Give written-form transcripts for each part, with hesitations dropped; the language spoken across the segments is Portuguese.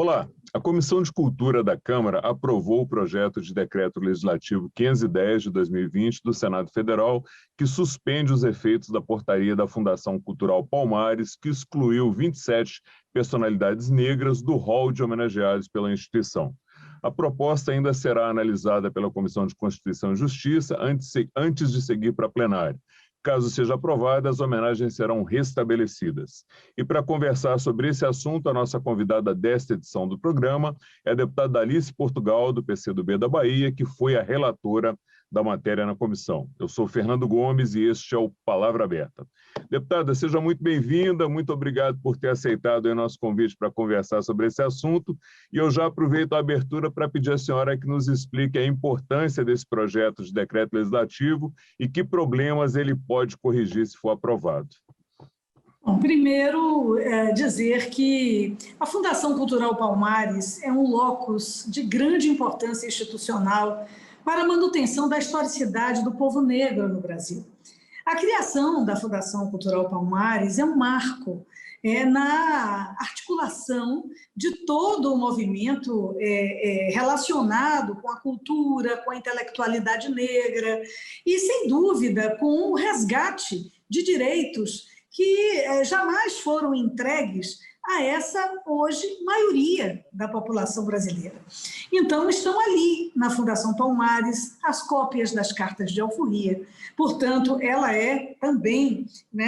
Olá, a Comissão de Cultura da Câmara aprovou o projeto de decreto legislativo 510 de 2020 do Senado Federal, que suspende os efeitos da portaria da Fundação Cultural Palmares, que excluiu 27 personalidades negras do rol de homenageados pela instituição. A proposta ainda será analisada pela Comissão de Constituição e Justiça antes de seguir para a plenária. Caso seja aprovada, as homenagens serão restabelecidas. E para conversar sobre esse assunto, a nossa convidada desta edição do programa é a deputada Alice Portugal, do PCdoB da Bahia, que foi a relatora da matéria na comissão. Eu sou Fernando Gomes e este é o Palavra Aberta. Deputada, seja muito bem-vinda, muito obrigado por ter aceitado o nosso convite para conversar sobre esse assunto, e eu já aproveito a abertura para pedir à senhora que nos explique a importância desse projeto de decreto legislativo e que problemas ele pode corrigir se for aprovado. Bom, primeiro, dizer que a Fundação Cultural Palmares é um locus de grande importância institucional para a manutenção da historicidade do povo negro no Brasil. A criação da Fundação Cultural Palmares é um marco na articulação de todo o movimento relacionado com a cultura, com a intelectualidade negra e, sem dúvida, com o resgate de direitos que jamais foram entregues a essa, hoje, maioria da população brasileira. Então, estão ali, na Fundação Palmares, as cópias das cartas de alforria. Portanto, ela é também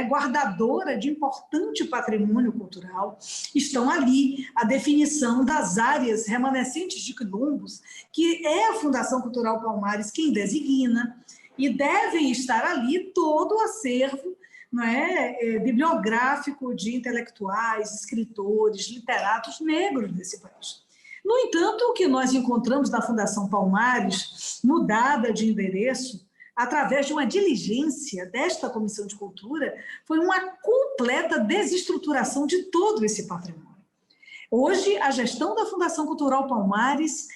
guardadora de importante patrimônio cultural. Estão ali a definição das áreas remanescentes de quilombos, que é a Fundação Cultural Palmares quem designa, e devem estar ali todo o acervo bibliográfico de intelectuais, escritores, literatos negros desse país. No entanto, o que nós encontramos na Fundação Palmares, mudada de endereço, através de uma diligência desta Comissão de Cultura, foi uma completa desestruturação de todo esse patrimônio. Hoje, a gestão da Fundação Cultural Palmares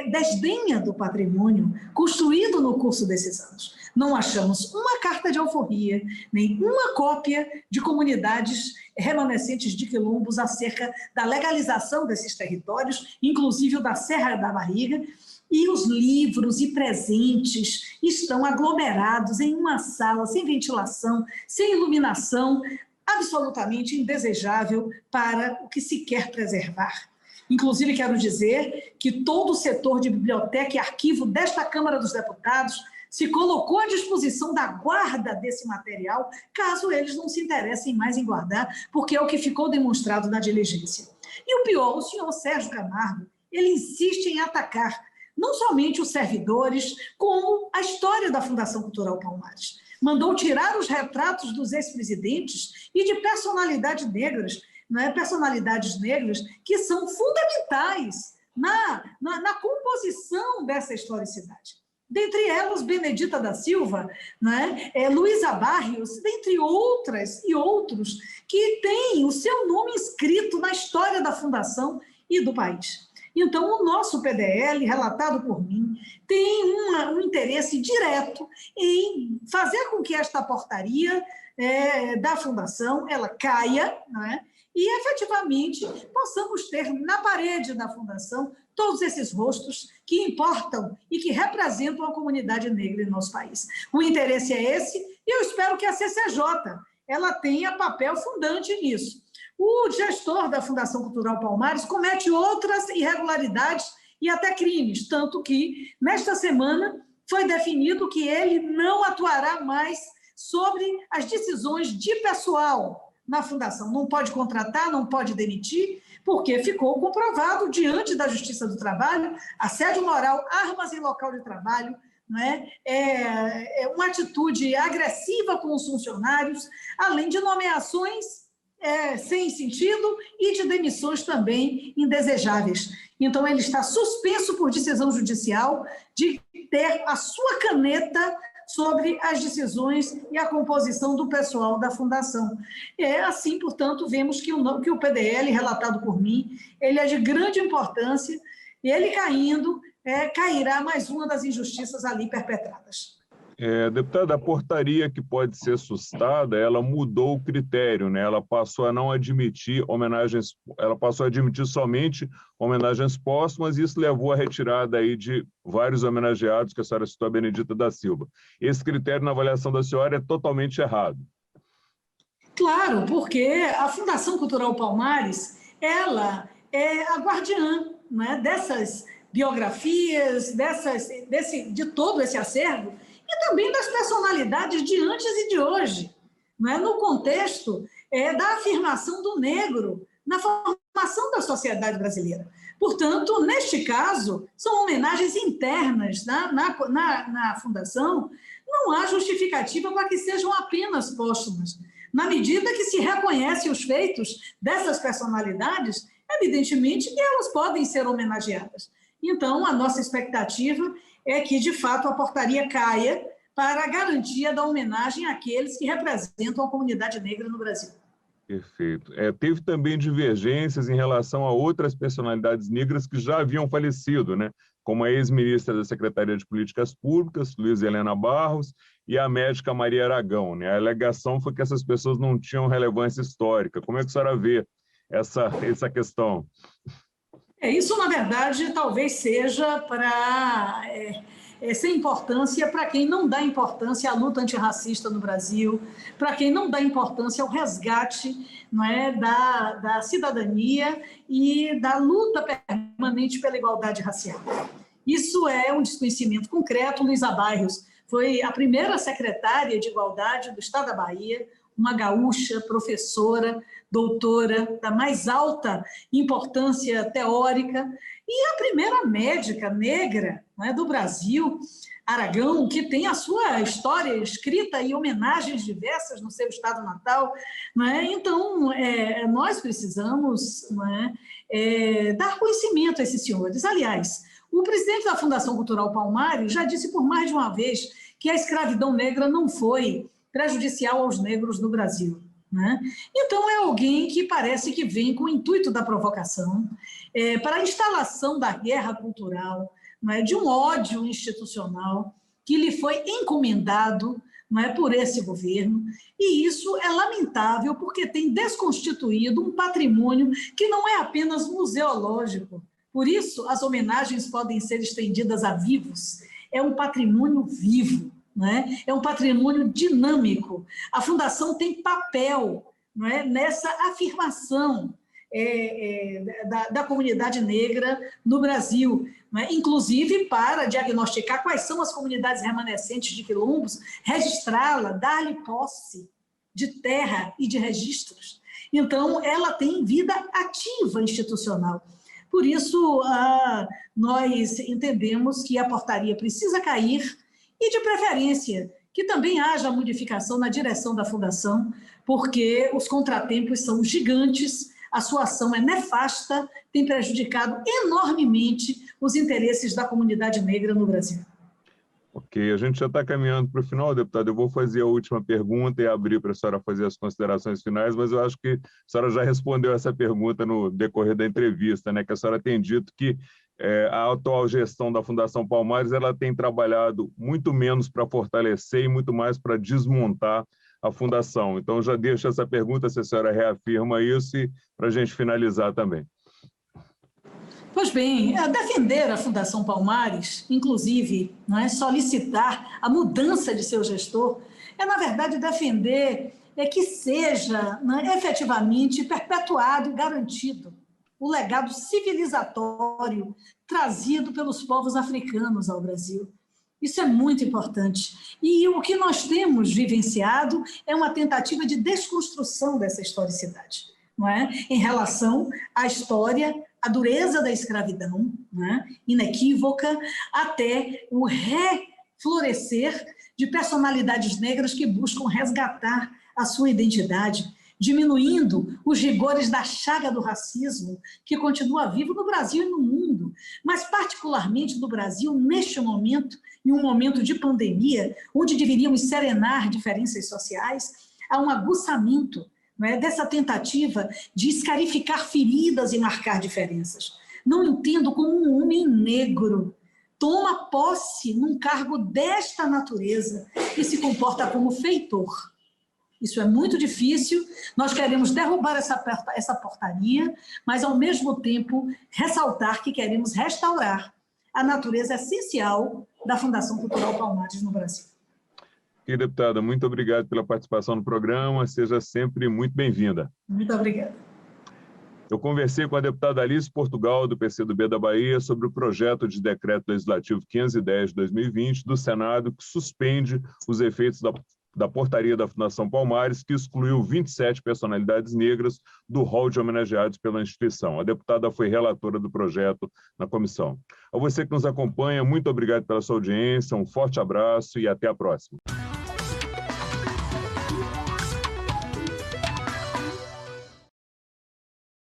desdenha do patrimônio construído no curso desses anos. Não achamos uma carta de alforria, nem uma cópia de comunidades remanescentes de quilombos acerca da legalização desses territórios, inclusive o da Serra da Barriga, e os livros e presentes estão aglomerados em uma sala, sem ventilação, sem iluminação, absolutamente indesejável para o que se quer preservar. Inclusive, quero dizer que todo o setor de biblioteca e arquivo desta Câmara dos Deputados se colocou à disposição da guarda desse material, caso eles não se interessem mais em guardar, porque é o que ficou demonstrado na diligência. E o pior, o senhor Sérgio Camargo, ele insiste em atacar não somente os servidores, como a história da Fundação Cultural Palmares. Mandou tirar os retratos dos ex-presidentes e de personalidades negras que são fundamentais na composição dessa historicidade. Dentre elas, Benedita da Silva, Luísa Barrios, dentre outras e outros, que têm o seu nome inscrito na história da Fundação e do país. Então, o nosso PDL, relatado por mim, tem um interesse direto em fazer com que esta portaria da Fundação ela caia, e, efetivamente, possamos ter na parede da Fundação todos esses rostos que importam e que representam a comunidade negra em nosso país. O interesse é esse e eu espero que a CCJ ela tenha papel fundante nisso. O gestor da Fundação Cultural Palmares comete outras irregularidades e até crimes, tanto que, nesta semana, foi definido que ele não atuará mais sobre as decisões de pessoal na Fundação. Não pode contratar, não pode demitir, porque ficou comprovado diante da Justiça do Trabalho, assédio moral, armas em local de trabalho, uma atitude agressiva com os funcionários, além de nomeações sem sentido e de demissões também indesejáveis. Então, ele está suspenso por decisão judicial de ter a sua caneta sobre as decisões e a composição do pessoal da Fundação. Assim, portanto, vemos que o PDL, relatado por mim, ele é de grande importância e ele caindo, cairá mais uma das injustiças ali perpetradas. Deputada, a portaria que pode ser sustada, ela mudou o critério, né? Ela passou a não admitir homenagens, ela passou a admitir somente homenagens póstumas, e isso levou à retirada aí de vários homenageados, que a senhora citou, a Benedita da Silva. Esse critério, na avaliação da senhora, é totalmente errado. Claro, porque a Fundação Cultural Palmares, ela é a guardiã, né, dessas biografias, de todo esse acervo, e também das personalidades de antes e de hoje, né, no contexto da afirmação do negro na formação da sociedade brasileira. Portanto, neste caso, são homenagens internas na Fundação, não há justificativa para que sejam apenas póstumas. Na medida que se reconhece os feitos dessas personalidades, evidentemente que elas podem ser homenageadas. Então, a nossa expectativa é que, de fato, a portaria caia para a garantia da homenagem àqueles que representam a comunidade negra no Brasil. Perfeito. Teve também divergências em relação a outras personalidades negras que já haviam falecido, né? Como a ex-ministra da Secretaria de Políticas Públicas, Luísa Helena Barros, e a médica Maria Aragão, né? A alegação foi que essas pessoas não tinham relevância histórica. Como é que a senhora vê essa questão? Isso, na verdade, talvez seja para sem importância para quem não dá importância à luta antirracista no Brasil, para quem não dá importância ao resgate, não é, da cidadania e da luta permanente pela igualdade racial. Isso é um desconhecimento concreto. Luísa Barros foi a primeira secretária de Igualdade do Estado da Bahia, uma gaúcha, professora, doutora da mais alta importância teórica, e a primeira médica negra, né, do Brasil, Aragão, que tem a sua história escrita e homenagens diversas no seu estado natal. Né? Então, nós precisamos, né, dar conhecimento a esses senhores. Aliás, o presidente da Fundação Cultural Palmares já disse por mais de uma vez que a escravidão negra não foi prejudicial aos negros no Brasil. Né? Então, é alguém que parece que vem com o intuito da provocação, para a instalação da guerra cultural, né, de um ódio institucional que lhe foi encomendado, né, por esse governo, e isso é lamentável porque tem desconstituído um patrimônio que não é apenas museológico. Por isso, as homenagens podem ser estendidas a vivos. É um patrimônio vivo. Né? É um patrimônio dinâmico. A Fundação tem papel, não é, nessa afirmação da comunidade negra no Brasil, não é? Inclusive para diagnosticar quais são as comunidades remanescentes de quilombos, registrá-la, dar-lhe posse de terra e de registros. Então, ela tem vida ativa institucional. Por isso, nós entendemos que a portaria precisa cair, e, de preferência, que também haja modificação na direção da Fundação, porque os contratempos são gigantes, a sua ação é nefasta, tem prejudicado enormemente os interesses da comunidade negra no Brasil. Ok, a gente já está caminhando para o final, deputado. Eu vou fazer a última pergunta e abrir para a senhora fazer as considerações finais, mas eu acho que a senhora já respondeu essa pergunta no decorrer da entrevista, né? Que a senhora tem dito que a atual gestão da Fundação Palmares ela tem trabalhado muito menos para fortalecer e muito mais para desmontar a Fundação. Então, já deixo essa pergunta, se a senhora reafirma isso, e para a gente finalizar também. Pois bem, defender a Fundação Palmares, inclusive, não é, solicitar a mudança de seu gestor, na verdade, defender que seja, né, efetivamente perpetuado e garantido o legado civilizatório trazido pelos povos africanos ao Brasil. Isso é muito importante. E o que nós temos vivenciado é uma tentativa de desconstrução dessa historicidade, não é? Em relação à história, à dureza da escravidão, né, inequívoca, até o reflorescer de personalidades negras que buscam resgatar a sua identidade, diminuindo os rigores da chaga do racismo, que continua vivo no Brasil e no mundo, mas particularmente no Brasil, neste momento, em um momento de pandemia, onde deveríamos serenar diferenças sociais, há um aguçamento, né, dessa tentativa de escarificar feridas e marcar diferenças. Não entendo como um homem negro, toma posse num cargo desta natureza e se comporta como feitor. Isso é muito difícil, nós queremos derrubar essa portaria, mas, ao mesmo tempo, ressaltar que queremos restaurar a natureza essencial da Fundação Cultural Palmares no Brasil. E, deputada, muito obrigado pela participação no programa, seja sempre muito bem-vinda. Muito obrigada. Eu conversei com a deputada Alice Portugal, do PCdoB da Bahia, sobre o projeto de decreto legislativo 510 de 2020 do Senado, que suspende os efeitos da portaria da Fundação Palmares, que excluiu 27 personalidades negras do rol de homenageados pela instituição. A deputada foi relatora do projeto na comissão. A você que nos acompanha, muito obrigado pela sua audiência, um forte abraço e até a próxima.